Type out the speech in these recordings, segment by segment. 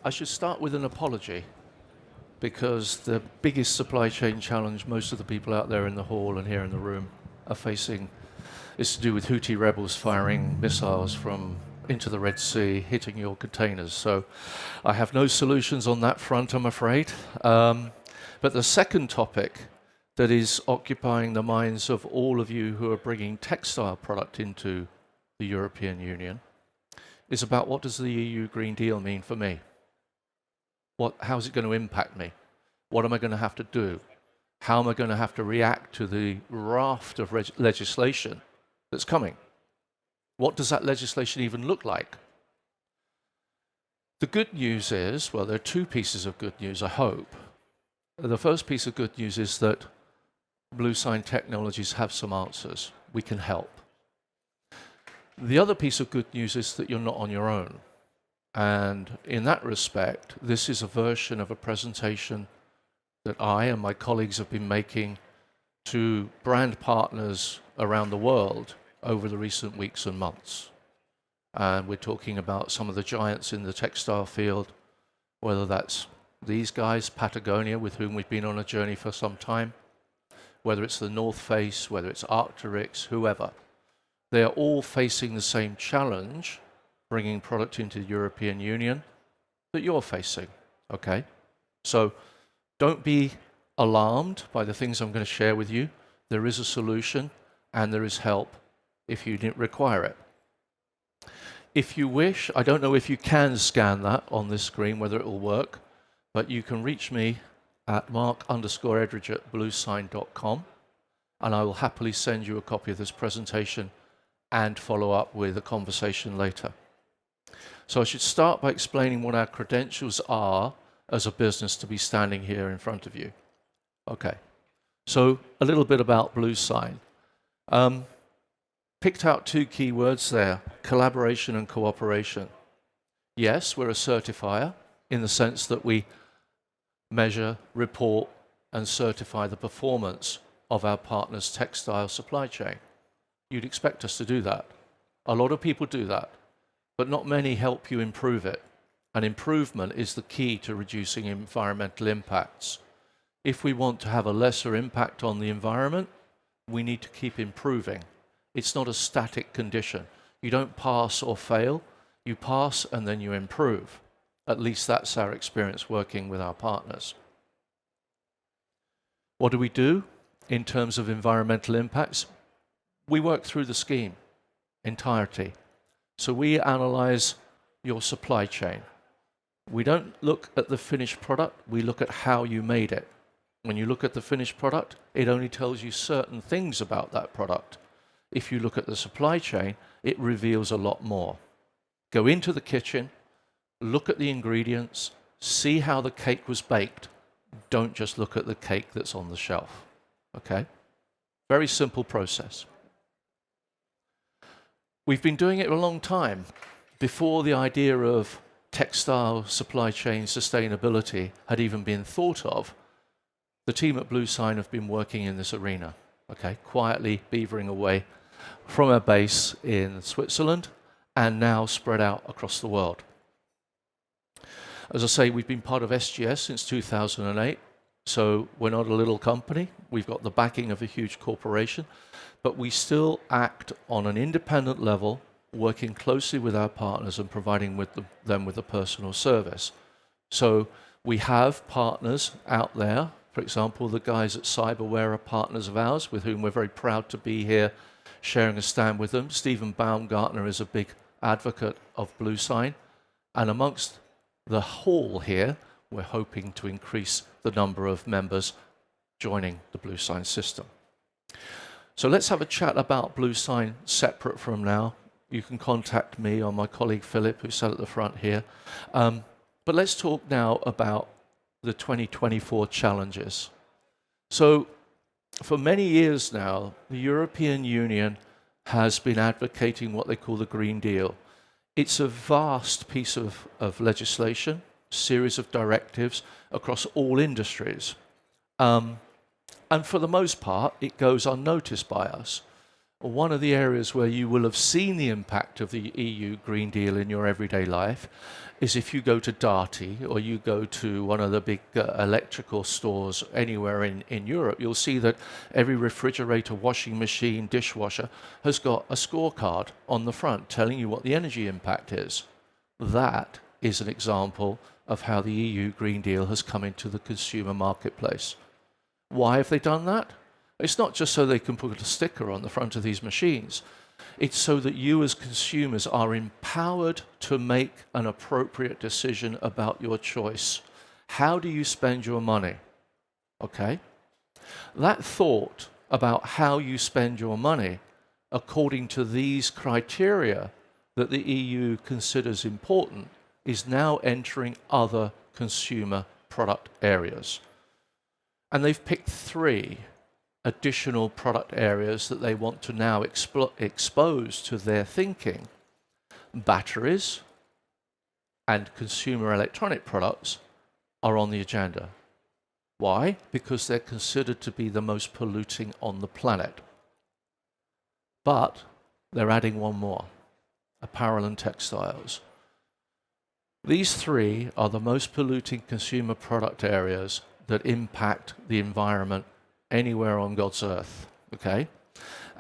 I should start with an apology because the biggest supply chain challenge most of the people out there in the hall and here in the room are facing is to do with Houthi rebels firing missiles from into the Red Sea, hitting your containers. So I have no solutions on that front, I'm afraid. But the second topic that is occupying the minds of all of you who are bringing textile product into the European Union is about what does the EU Green Deal mean for me? How's it going to impact me? What am I going to have to do? How am I going to have to react to the raft of legislation that's coming? What does that legislation even look like? The good news is, well, there are two pieces of good news, I hope. The first piece of good news is that bluesign technologies have some answers. We can help. The other piece of good news is that you're not on your own. And in that respect, this is a version of a presentation that I and my colleagues have been making to brand partners around the world over the recent weeks and months. And we're talking about some of the giants in the textile field, whether that's these guys, Patagonia, with whom we've been on a journey for some time, whether it's the North Face, whether it's Arc'teryx, whoever. They are all facing the same challenge, bringing product into the European Union that you're facing, okay? So don't be alarmed by the things I'm going to share with you. There is a solution and there is help if you didn't require it. If you wish, I don't know if you can scan that on this screen, whether it will work, but you can reach me at mark_edridge@bluesign.com, and I will happily send you a copy of this presentation and follow up with a conversation later. So I should start by explaining what our credentials are as a business to be standing here in front of you. Okay, so a little bit about bluesign. Picked out two key words there, collaboration and cooperation. Yes, we're a certifier in the sense that we measure, report, and certify the performance of our partners' textile supply chain. You'd expect us to do that. A lot of people do that, but not many help you improve it. And improvement is the key to reducing environmental impacts. If we want to have a lesser impact on the environment, we need to keep improving. It's not a static condition. You don't pass or fail. You pass and then you improve. At least that's our experience working with our partners. What do we do in terms of environmental impacts? We work through the scheme entirety. So we analyze your supply chain. We don't look at the finished product, we look at how you made it. When you look at the finished product, it only tells you certain things about that product. If you look at the supply chain, it reveals a lot more. Go into the kitchen, look at the ingredients, see how the cake was baked. Don't just look at the cake that's on the shelf. Okay? Very simple process. We've been doing it a long time. Before the idea of textile supply chain sustainability had even been thought of, the team at bluesign have been working in this arena, okay, quietly beavering away from our base in Switzerland and now spread out across the world. As I say, we've been part of SGS since 2008, so we're not a little company. We've got the backing of a huge corporation, but we still act on an independent level, working closely with our partners and providing them with a personal service. So we have partners out there. For example, the guys at Cyberware are partners of ours with whom we're very proud to be here sharing a stand with them. Stephen Baumgartner is a big advocate of bluesign. And amongst the hall here, we're hoping to increase the number of members joining the bluesign system. So let's have a chat about bluesign separate from now. You can contact me or my colleague Philip, who's sat at the front here. But let's talk now about the 2024 challenges. So for many years now, the European Union has been advocating what they call the Green Deal. It's a vast piece of legislation, series of directives across all industries. And for the most part, it goes unnoticed by us. one of the areas where you will have seen the impact of the EU Green Deal in your everyday life is if you go to Darty or you go to one of the big electrical stores anywhere in Europe, you'll see that every refrigerator, washing machine, dishwasher has got a scorecard on the front telling you what the energy impact is. That is an example of how the EU Green Deal has come into the consumer marketplace. Why have they done that? It's not just so they can put a sticker on the front of these machines. It's so that you as consumers are empowered to make an appropriate decision about your choice. How do you spend your money? Okay? That thought about how you spend your money according to these criteria that the EU considers important is now entering other consumer product areas. And they've picked 3 additional product areas that they want to now expose to their thinking. Batteries and consumer electronic products are on the agenda. Why? Because they're considered to be the most polluting on the planet. But they're adding one more: apparel and textiles. These 3 are the most polluting consumer product areas that impact the environment anywhere on God's earth, okay?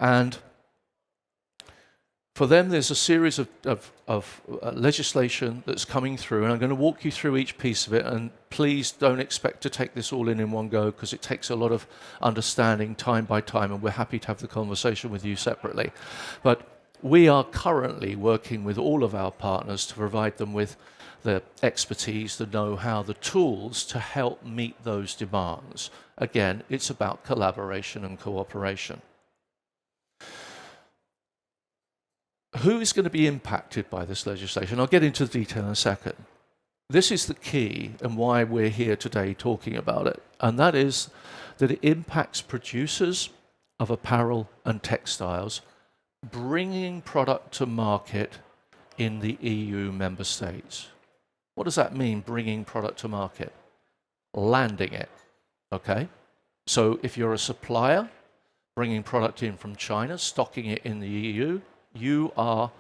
And for them, there's a series of legislation that's coming through, and I'm going to walk you through each piece of it, and please don't expect to take this all in one go, because it takes a lot of understanding time by time, and we're happy to have the conversation with you separately. But we are currently working with all of our partners to provide them with the expertise, the know-how, the tools to help meet those demands. Again, it's about collaboration and cooperation. Who is going to be impacted by this legislation? I'll get into the detail in a second. This is the key and why we're here today talking about it, and that is that it impacts producers of apparel and textiles bringing product to market in the EU member states. What does that mean, bringing product to market? Landing it, okay? So if you're a supplier bringing product in from China, stocking it in the EU, you are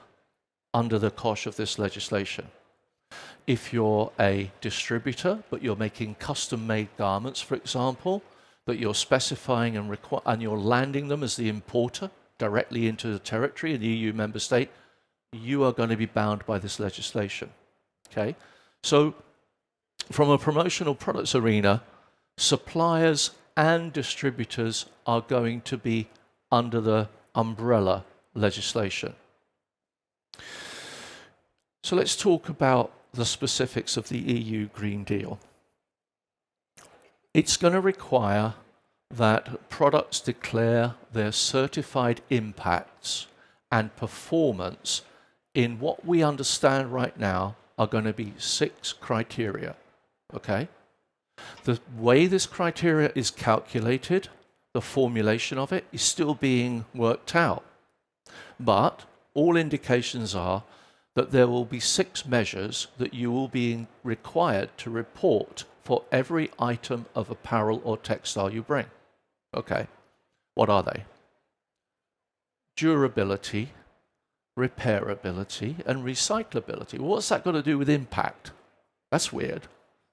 under the cosh of this legislation. If you're a distributor, but you're making custom-made garments, for example, that you're specifying and you're landing them as the importer directly into the territory in the EU member state, you are going to be bound by this legislation, okay? So from a promotional products arena, suppliers and distributors are going to be under the umbrella legislation. So let's talk about the specifics of the EU Green Deal. It's going to require that products declare their certified impacts and performance in what we understand right now are going to be 6 criteria, okay? The way this criteria is calculated, the formulation of it, is still being worked out. But all indications are that there will be 6 measures that you will be required to report for every item of apparel or textile you bring. Okay, what are they? Durability, repairability, and recyclability. Well, what's that got to do with impact? That's weird.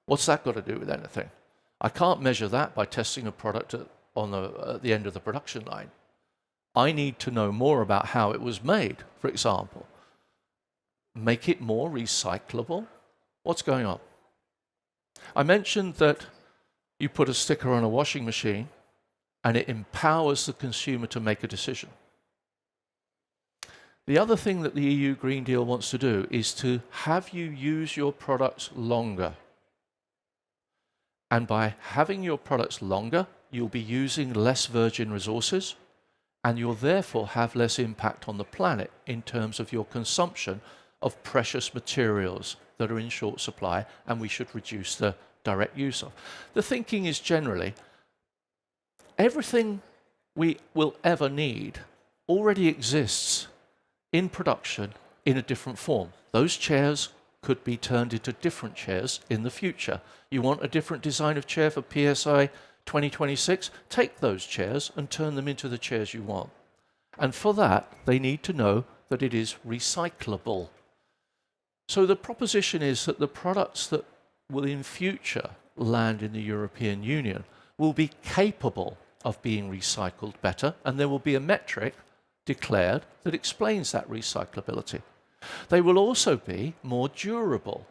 What's that got to do with anything? I can't measure that by testing a product at the end of the production line. I need to know more about how it was made, for example. Make it more recyclable? What's going on? I mentioned that you put a sticker on a washing machine and it empowers the consumer to make a decision. The other thing that the EU Green Deal wants to do is to have you use your products longer. And by having your products longer, you'll be using less virgin resources, and you'll therefore have less impact on the planet in terms of your consumption of precious materials that are in short supply, and we should reduce the direct use of. The thinking is generally, everything we will ever need already exists in production in a different form. Those chairs could be turned into different chairs in the future. You want a different design of chair for PSI 2026? Take those chairs and turn them into the chairs you want. And for that, they need to know that it is recyclable. So the proposition is that the products that will in future land in the European Union will be capable of being recycled better, and there will be a metric declared that explains that recyclability. They will also be more durable,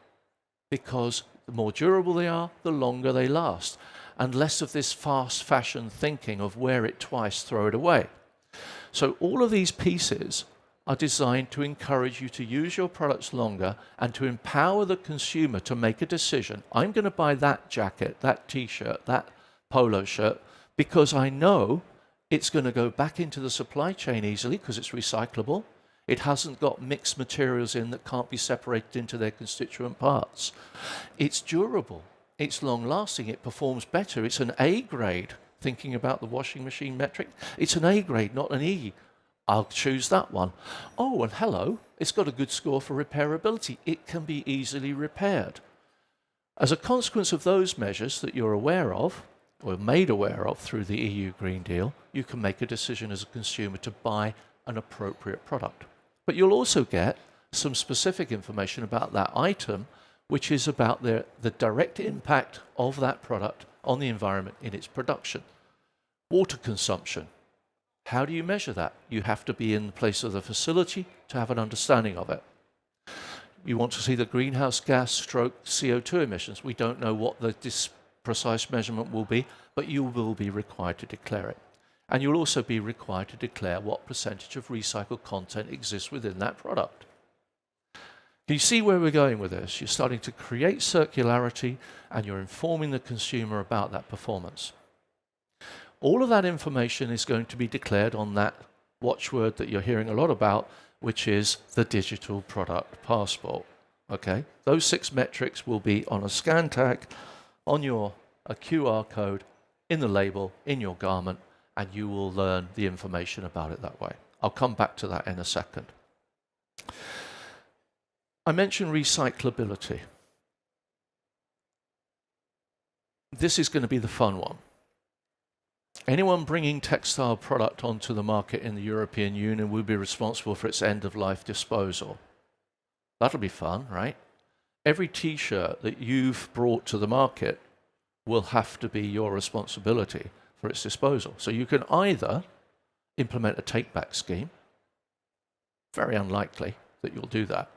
because the more durable they are, the longer they last, and less of this fast fashion thinking of wear it twice, throw it away. So all of these pieces are designed to encourage you to use your products longer and to empower the consumer to make a decision. I'm going to buy that jacket, that t-shirt, that polo shirt, because I know it's going to go back into the supply chain easily because it's recyclable. It hasn't got mixed materials in that can't be separated into their constituent parts. It's durable. It's long-lasting. It performs better. It's an A grade. Thinking about the washing machine metric, it's an A grade, not an E. I'll choose that one. Oh, and hello, it's got a good score for repairability. It can be easily repaired. As a consequence of those measures that you're aware of, or made aware of through the EU Green Deal, you can make a decision as a consumer to buy an appropriate product. But you'll also get some specific information about that item, which is about the direct impact of that product on the environment in its production. Water consumption. How do you measure that? You have to be in the place of the facility to have an understanding of it. You want to see the greenhouse gas stroke CO2 emissions. We don't know what the precise measurement will be, but you will be required to declare it. And you'll also be required to declare what percentage of recycled content exists within that product. Can you see where we're going with this? You're starting to create circularity and you're informing the consumer about that performance. All of that information is going to be declared on that watchword that you're hearing a lot about, which is the digital product passport. Okay? Those 6 metrics will be on a scan tag, on a QR code, in the label, in your garment, and you will learn the information about it that way. I'll come back to that in a second. I mentioned recyclability. This is going to be the fun one. Anyone bringing textile product onto the market in the European Union will be responsible for its end-of-life disposal. That'll be fun, right? Every t-shirt that you've brought to the market will have to be your responsibility for its disposal. So you can either implement a take-back scheme, very unlikely that you'll do that,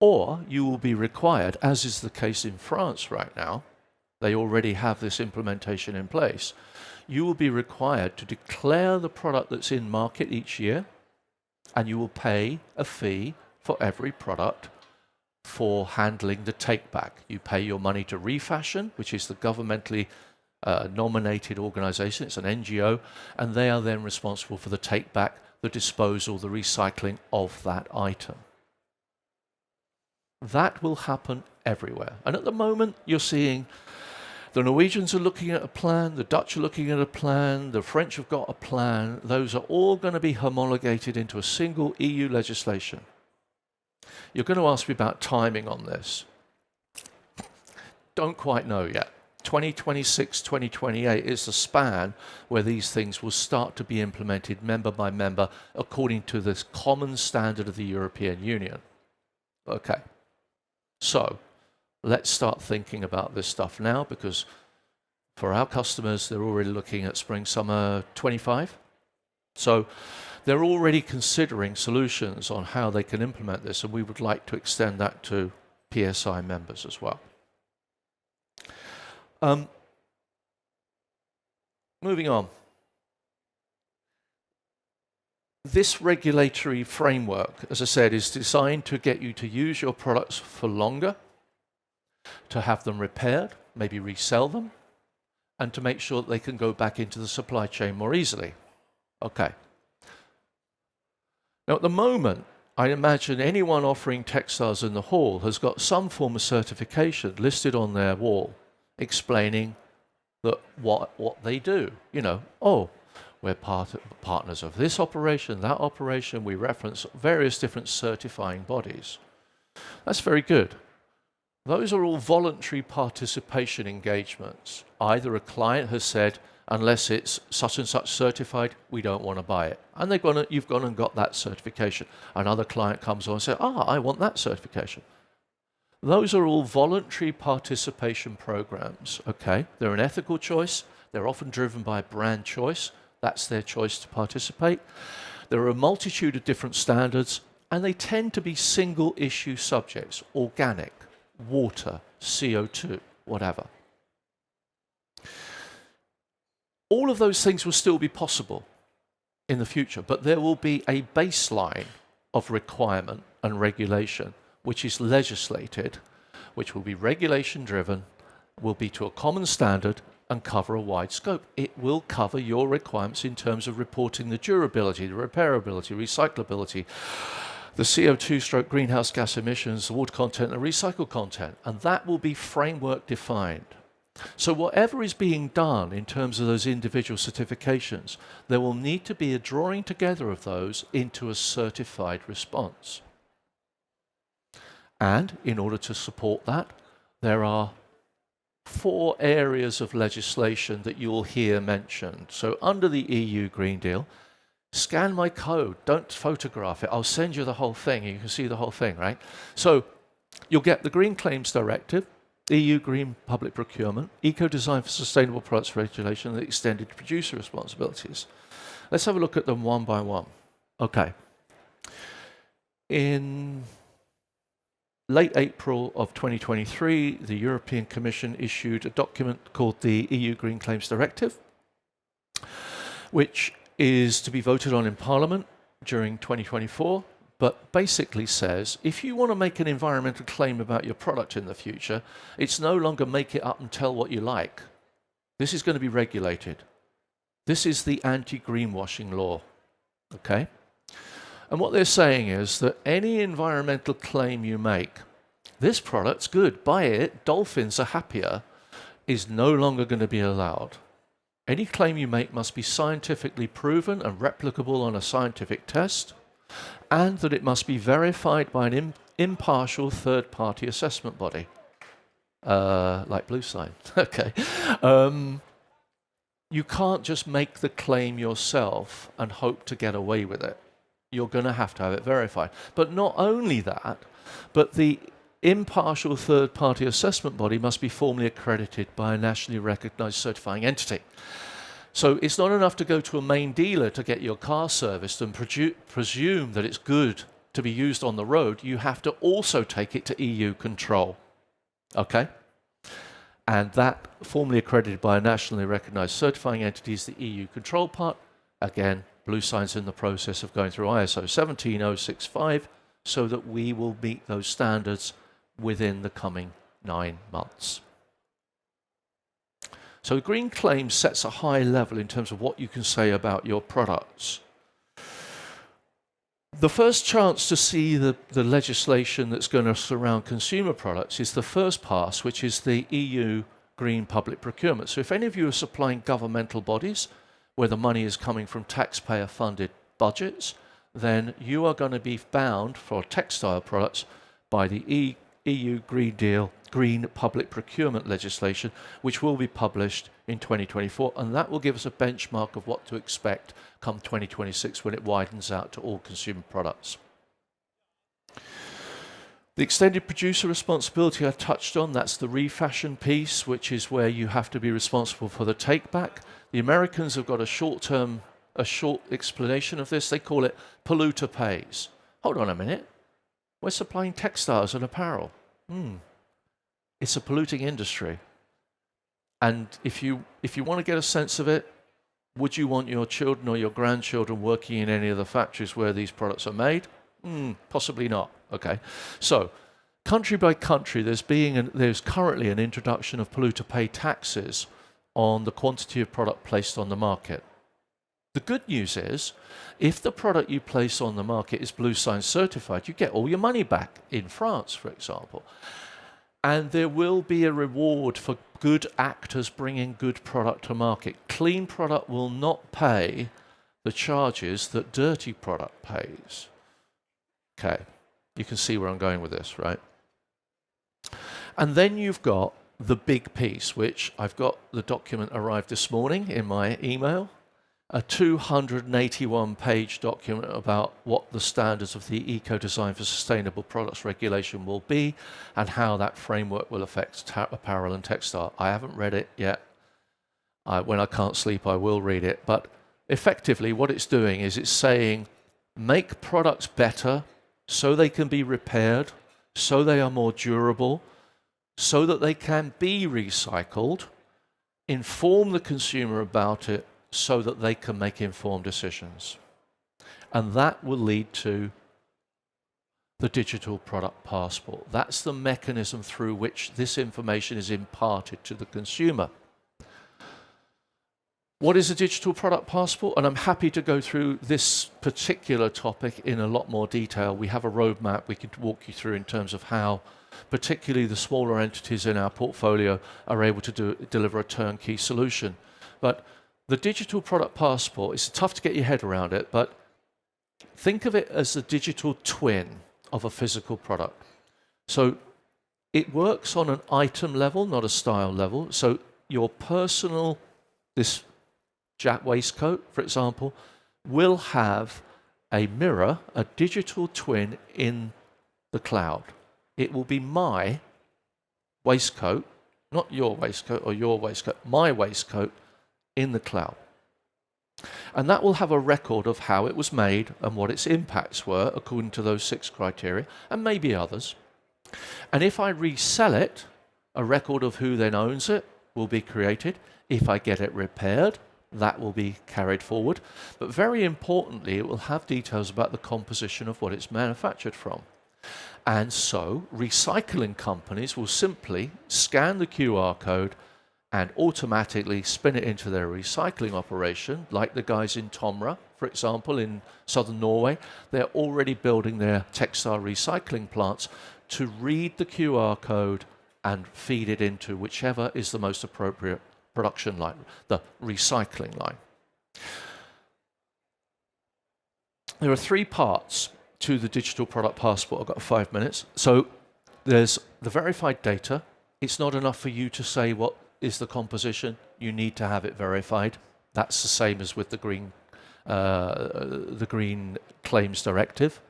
or you will be required, as is the case in France right now, they already have this implementation in place, you will be required to declare the product that's in market each year, and you will pay a fee for every product for handling the take-back. You pay your money to Refashion, which is the governmentally nominated organization. It's an NGO, and they are then responsible for the take-back, the disposal, the recycling of that item. That will happen everywhere. And at the moment, you're seeing the Norwegians are looking at a plan, the Dutch are looking at a plan, the French have got a plan. Those are all going to be homologated into a single EU legislation. You're going to ask me about timing on this. Don't quite know yet. 2026, 2028 is the span where these things will start to be implemented member by member according to this common standard of the European Union. Okay. So, let's start thinking about this stuff now, because for our customers, they're already looking at spring, summer 25. So they're already considering solutions on how they can implement this, and we would like to extend that to PSI members as well. Moving on. This regulatory framework, as I said, is designed to get you to use your products for longer, to have them repaired, maybe resell them, and to make sure that they can go back into the supply chain more easily. Okay. Now, at the moment, I imagine anyone offering textiles in the hall has got some form of certification listed on their wall explaining that what they do. You know, oh, we're partners of this operation, that operation. We reference various different certifying bodies. That's very good. Those are all voluntary participation engagements. Either a client has said, unless it's such and such certified, we don't want to buy it. And you've gone and got that certification. Another client comes on and says, I want that certification. Those are all voluntary participation programs, okay? They're an ethical choice. They're often driven by brand choice. That's their choice to participate. There are a multitude of different standards, and they tend to be single issue subjects: organic, water, CO2, whatever. All of those things will still be possible in the future, but there will be a baseline of requirement and regulation which is legislated, which will be regulation driven, will be to a common standard and cover a wide scope. It will cover your requirements in terms of reporting the durability, the repairability, recyclability, the CO2 greenhouse gas emissions, the water content, and the recycled content, and that will be framework defined. So whatever is being done in terms of those individual certifications, there will need to be a drawing together of those into a certified response. And in order to support that, there are 4 areas of legislation that you will hear mentioned. So under the EU Green Deal, scan my code, don't photograph it. I'll send you the whole thing, you can see the whole thing, right? So you'll get the Green Claims Directive, EU Green Public Procurement, Eco-Design for Sustainable Products Regulation, and the Extended Producer Responsibilities. Let's have a look at them one by one. Okay. In late April of 2023, the European Commission issued a document called the EU Green Claims Directive, which is to be voted on in Parliament during 2024, but basically says if you want to make an environmental claim about your product in the future, it's no longer make it up and tell what you like. This is going to be regulated. This is the anti-greenwashing law, okay? And what they're saying is that any environmental claim you make, this product's good, buy it, dolphins are happier, is no longer going to be allowed. Any claim you make must be scientifically proven and replicable on a scientific test, and that it must be verified by an impartial third-party assessment body, like bluesign. Okay. You can't just make the claim yourself and hope to get away with it. You're going to have it verified. But not only that, but the impartial third-party assessment body must be formally accredited by a nationally recognized certifying entity. So it's not enough to go to a main dealer to get your car serviced and presume that it's good to be used on the road. You have to also take it to EU control. Okay? And that formally accredited by a nationally recognized certifying entity is the EU control part. Again, bluesign's in the process of going through ISO 17065 so that we will meet those standards within the coming 9 months. So green claim sets a high level in terms of what you can say about your products. The first chance to see the legislation that's going to surround consumer products is the first pass, which is the EU Green Public Procurement. So if any of you are supplying governmental bodies, where the money is coming from taxpayer-funded budgets, then you are going to be bound for textile products by the EU Green Deal, Green Public Procurement legislation, which will be published in 2024, and that will give us a benchmark of what to expect come 2026 when it widens out to all consumer products. The extended producer responsibility I touched on, that's the refashion piece, which is where you have to be responsible for the take-back. The Americans have got a short explanation of this. They call it polluter pays. Hold on a minute. We're supplying textiles and apparel. It's a polluting industry. And if you want to get a sense of it, would you want your children or your grandchildren working in any of the factories where these products are made? Possibly not. Okay. So, country by country, there's currently an introduction of polluter pay taxes on the quantity of product placed on the market. The good news is, if the product you place on the market is bluesign certified, you get all your money back in France, for example. And there will be a reward for good actors bringing good product to market. Clean product will not pay the charges that dirty product pays. Okay, you can see where I'm going with this, right? And then you've got the big piece, which I've got the document arrived this morning in my email, a 281-page document about what the standards of the Eco-Design for Sustainable Products regulation will be and how that framework will affect apparel and textile. I haven't read it yet. When I can't sleep, I will read it. But effectively, what it's doing is it's saying, make products better so they can be repaired, so they are more durable, so that they can be recycled, inform the consumer about it so that they can make informed decisions. And that will lead to the digital product passport. That's the mechanism through which this information is imparted to the consumer. What is a digital product passport? And I'm happy to go through this particular topic in a lot more detail. We have a roadmap we can walk you through in terms of how particularly the smaller entities in our portfolio are able to deliver a turnkey solution. But the digital product passport, it's tough to get your head around it, but think of it as a digital twin of a physical product. So it works on an item level, not a style level. So your personal, this Jap waistcoat, for example, will have a mirror, a digital twin in the cloud. It will be my waistcoat, not your waistcoat or your waistcoat, my waistcoat in the cloud. And that will have a record of how it was made and what its impacts were according to those 6 criteria, and maybe others. And if I resell it, a record of who then owns it will be created. If I get it repaired, that will be carried forward. But very importantly, it will have details about the composition of what it's manufactured from. And so recycling companies will simply scan the QR code and automatically spin it into their recycling operation, like the guys in Tomra, for example, in southern Norway. They're already building their textile recycling plants to read the QR code and feed it into whichever is the most appropriate production line, the recycling line. There are 3 parts to the digital product passport. I've got 5 minutes. So there's the verified data. It's not enough for you to say what is the composition. You need to have it verified. That's the same as with the Green Claims Directive.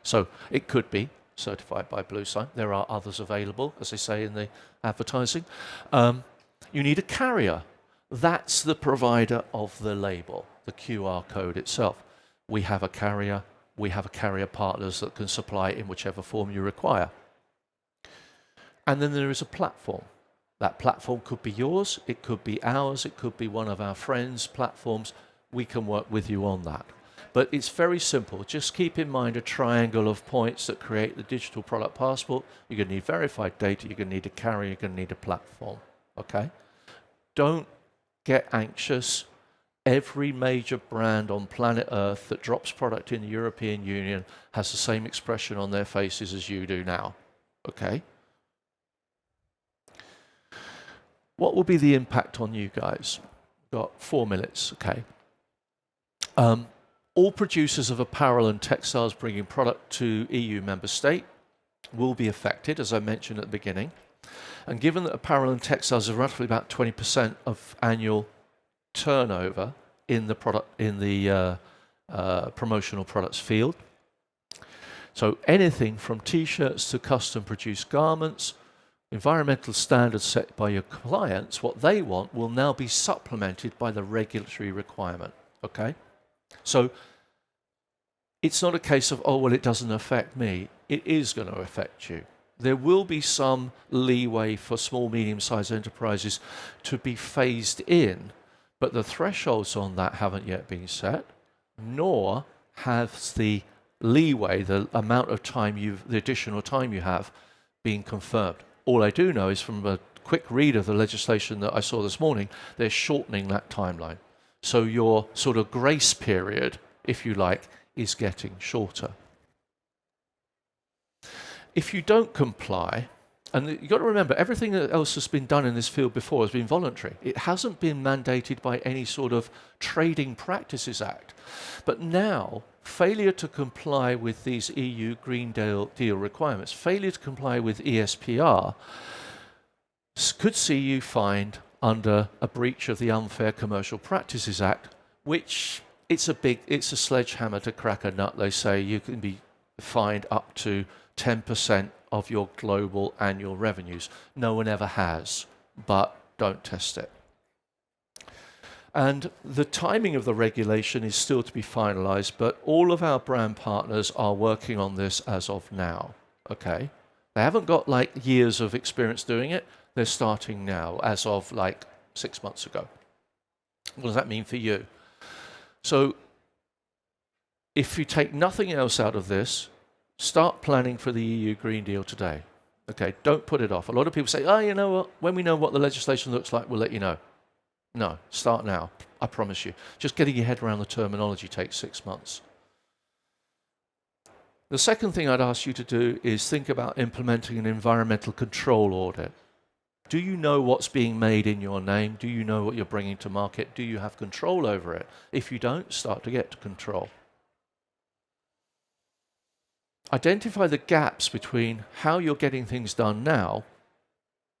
So it could be certified by bluesign. There are others available, as they say in the advertising. You need a carrier. That's the provider of the label, the QR code itself. We have a carrier. We have carrier partners that can supply it in whichever form you require. And then there is a platform. That platform could be yours, it could be ours, it could be one of our friends' platforms. We can work with you on that. But it's very simple. Just keep in mind a triangle of points that create the digital product passport. You're going to need verified data, you're going to need a carrier, you're going to need a platform. Okay? Don't get anxious. Every major brand on planet Earth that drops product in the European Union has the same expression on their faces as you do now. Okay? What will be the impact on you guys? Got 4 minutes, okay. All producers of apparel and textiles bringing product to EU member state will be affected, as I mentioned at the beginning. And given that apparel and textiles are roughly about 20% of annual turnover in the promotional products field, so anything from t-shirts to custom produced garments, environmental standards set by your clients, what they want will now be supplemented by the regulatory requirement, okay? So it's not a case of, oh, well, it doesn't affect me. It is going to affect you. There will be some leeway for small, medium-sized enterprises to be phased in, but the thresholds on that haven't yet been set, nor has the leeway, the amount of time the additional time you have, been confirmed. All I do know is from a quick read of the legislation that I saw this morning, they're shortening that timeline. So your sort of grace period, if you like, is getting shorter. If you don't comply, and you've got to remember, everything else that's been done in this field before has been voluntary. It hasn't been mandated by any sort of Trading Practices Act. But now, failure to comply with these EU Green Deal requirements, failure to comply with ESPR, could see you fined under a breach of the Unfair Commercial Practices Act, which it's a sledgehammer to crack a nut. They say you can be fined up to 10% of your global annual revenues. No one ever has, but don't test it. And the timing of the regulation is still to be finalized, but all of our brand partners are working on this as of now, okay? They haven't got like years of experience doing it. They're starting now as of like 6 months ago. What does that mean for you? So if you take nothing else out of this, start planning for the EU Green Deal today. Okay, don't put it off. A lot of people say, oh, you know what, when we know what the legislation looks like, we'll let you know. No, start now, I promise you. Just getting your head around the terminology takes 6 months. The second thing I'd ask you to do is think about implementing an environmental control audit. Do you know what's being made in your name? Do you know what you're bringing to market? Do you have control over it? If you don't, start to get control. Identify the gaps between how you're getting things done now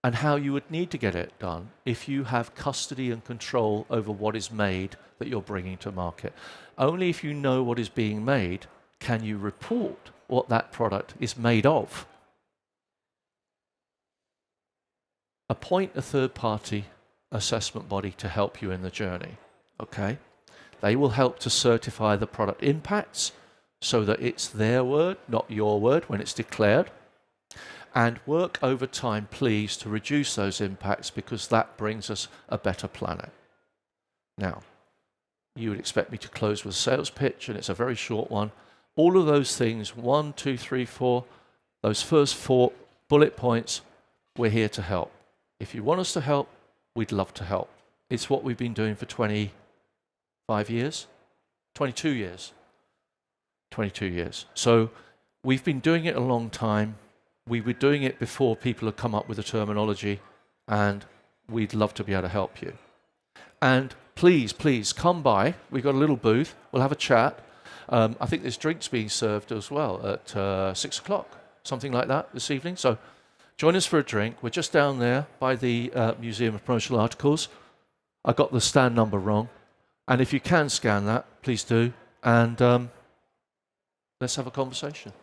and how you would need to get it done if you have custody and control over what is made that you're bringing to market. Only if you know what is being made can you report what that product is made of. Appoint a third-party assessment body to help you in the journey, okay? They will help to certify the product impacts so that it's their word, not your word, when it's declared. And work over time, please, to reduce those impacts because that brings us a better planet. Now, you would expect me to close with a sales pitch, and it's a very short one. All of those things, 1, 2, 3, 4, those first 4 bullet points, we're here to help. If you want us to help, we'd love to help. It's what we've been doing for 25 years, 22 years, 22 years. So we've been doing it a long time. We were doing it before people had come up with the terminology, and we'd love to be able to help you. And please, please come by. We've got a little booth. We'll have a chat. I think there's drinks being served as well at 6 o'clock, something like that this evening. So join us for a drink. We're just down there by the Museum of Promotional Articles. I got the stand number wrong. And if you can scan that, please do. And let's have a conversation.